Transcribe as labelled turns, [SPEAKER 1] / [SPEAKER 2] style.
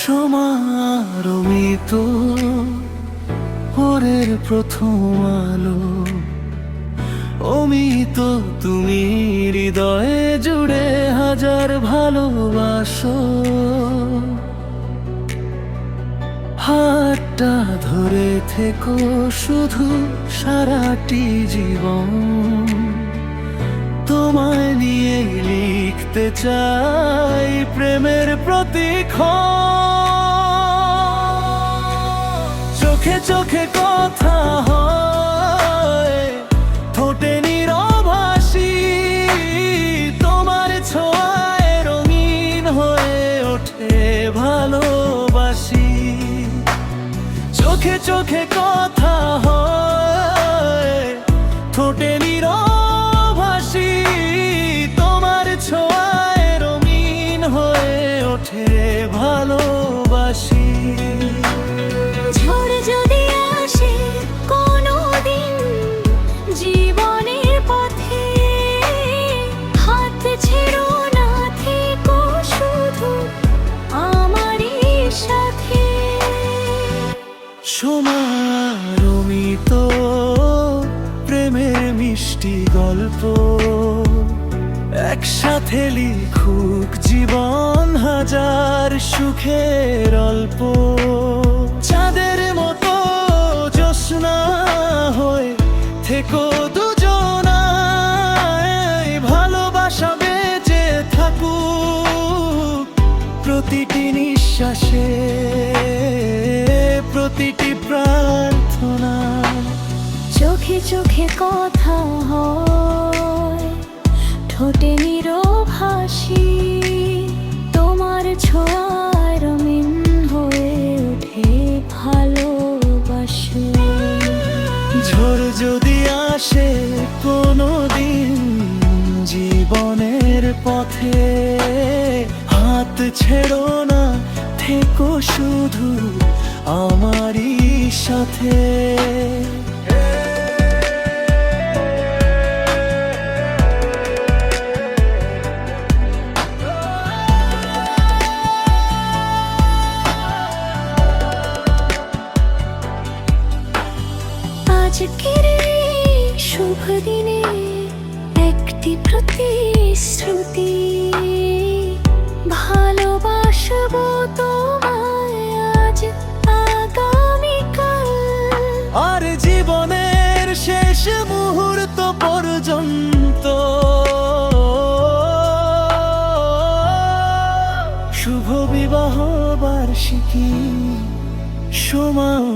[SPEAKER 1] সমারোমিত ভোরের প্রথম আলো, অমিত তুমি হৃদয়ে জুড়ে হাজার ভালোবাসো। হাতটা ধরে থেকো শুধু সারাটি জীবন, তোমায় নিয়ে লিখতে চাই প্রেমের প্রতিক্ষণ। চোখে চোখে কথা হয়, ঠোঁটে নীরব হাসি, তোমার ছোঁয়ায় রঙিন হয়ে ওঠে ভালোবাসি। চোখে চোখে কথা হয়, ঠোঁটে নীরব হাসি, তোমার ছোঁয়ায় রঙিন হয়ে ওঠে ভালোবাসি।
[SPEAKER 2] ঝড় যদি আসে কোনো দিন জীবনের পথে, হাত ছেড়ো না, থেকো শুধু আমারই সাথে।
[SPEAKER 1] সমারোমিত প্রেমের মিষ্টি গল্প, একসাথে লিখুক জীবন হাজার সুখের অল্প। চাঁদের মতো জ্যোৎস্না হয়ে থেকো দুজনায়, ভালোবাসা বেঁচে থাকুক প্রতিটি নিঃশ্বাসে, প্রতিটি প্রার্থনা।
[SPEAKER 2] চোখে চোখে কথা হয়, ঠোঁটে নীরব হাসি, তোমার ছোঁয়ায় রঙিন হয়ে ওঠে ভালোবাসি।
[SPEAKER 1] ঝড় যদি আসে কোনো দিন জীবনের পথে, হাত ছেড়ো না, থেকো শুধু আমারই সাথে।
[SPEAKER 2] আজকের এই শুভ দিনে একটি প্রতিশ্রুতি, ভালোবাসবো তোমায় আজ আগামীকাল।
[SPEAKER 1] আর জীবনের শেষ মুহূর্ত পর্যন্ত শুভ বিবাহ বার্ষিকী। সময়